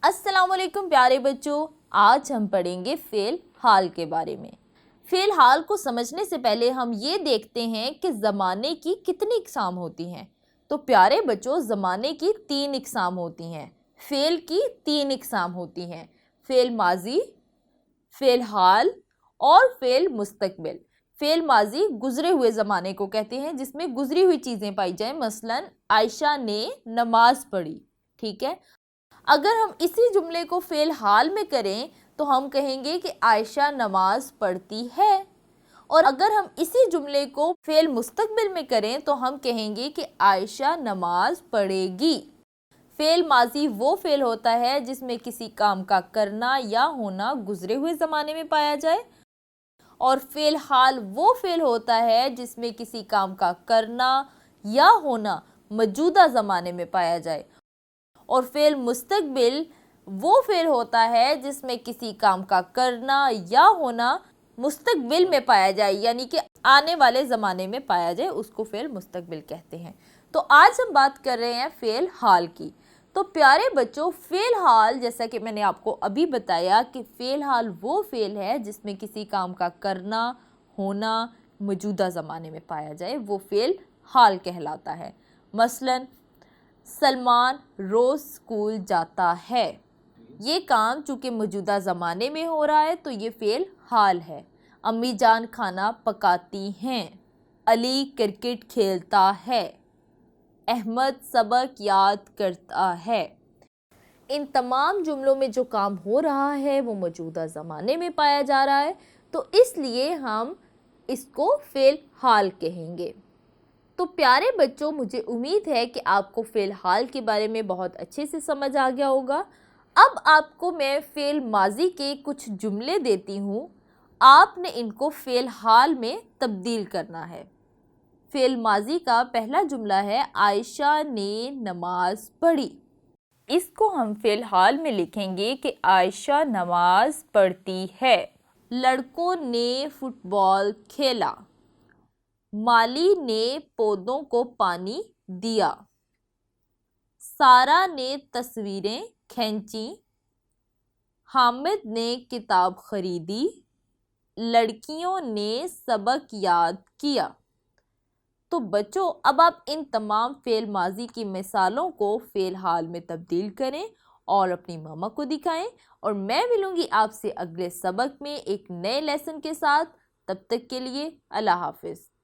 अस्सलाम वालेकुम प्यारे बच्चों, आज हम पढ़ेंगे फ़ेल हाल के बारे में। फ़ेल हाल को समझने से पहले हम ये देखते हैं कि ज़माने की कितनी इक़साम होती हैं। तो प्यारे बच्चों, ज़माने की 3 इक़साम होती हैं। फ़ेल की 3 इक़साम होती हैं। फ़ेल माज़ी, फ़ेल हाल और फ़ेल मुस्तक़बिल। फ़ेल माज़ी गुज़रे हुए ज़माने को कहते हैं जिसमें गुज़री हुई चीज़ें पाई जाएँ। मसलन आयशा ने नमाज़ पढ़ी, ठीक है। अगर हम इसी जुमले को फ़ेल हाल में करें तो हम कहेंगे कि आयशा नमाज पढ़ती है, और अगर हम इसी जुमले को फ़ेल मुस्तक़बिल में करें तो हम कहेंगे कि आयशा नमाज पढ़ेगी। फ़ेल माज़ी वो फ़ेल होता है जिसमें किसी काम का करना या होना गुज़रे हुए ज़माने में पाया जाए, और फ़ेल हाल वो फ़ेल होता है जिसमें किसी काम का करना या होना मौजूदा ज़माने में पाया जाए, और फ़ेल मुस्तक़बिल वो फ़ेल होता है जिसमें किसी काम का करना या होना मुस्तक़बिल में पाया जाए, यानी कि आने वाले ज़माने में पाया जाए, उसको फ़ेल मुस्तक़बिल कहते हैं। तो आज हम बात कर रहे हैं फ़ेल हाल की। तो प्यारे बच्चों, फ़ेल हाल, जैसा कि मैंने आपको अभी बताया कि फ़ेल हाल वो फ़ेल है जिसमें किसी काम का करना होना मौजूदा ज़माने में पाया जाए, वो फ़ेल हाल कहलाता है। मसलन सलमान रोज़ स्कूल जाता है। ये काम चूँकि मौजूदा ज़माने में हो रहा है तो ये फ़ेल हाल है। अम्मी जान खाना पकाती हैं। अली क्रिकेट खेलता है। अहमद सबक याद करता है। इन तमाम जुमलों में जो काम हो रहा है वो मौजूदा ज़माने में पाया जा रहा है, तो इसलिए हम इसको फ़ेल हाल कहेंगे। तो प्यारे बच्चों, मुझे उम्मीद है कि आपको फ़ेल हाल के बारे में बहुत अच्छे से समझ आ गया होगा। अब आपको मैं फ़ेल माज़ी के कुछ जुमले देती हूँ, आपने इनको फ़ेल हाल में तब्दील करना है। फ़ेल माज़ी का पहला जुमला है आयशा ने नमाज़ पढ़ी। इसको हम फ़ेल हाल में लिखेंगे कि आयशा नमाज़ पढ़ती है। लड़कों ने फुटबॉल खेला। माली ने पौधों को पानी दिया। सारा ने तस्वीरें खींची। हामिद ने किताब खरीदी। लड़कियों ने सबक याद किया। तो बच्चों, अब आप इन तमाम फ़ेल माज़ी की मिसालों को फ़ेल हाल में तब्दील करें और अपनी मामा को दिखाएं, और मैं मिलूँगी आपसे अगले सबक में एक नए लेसन के साथ। तब तक के लिए अल्लाह हाफ़िज़।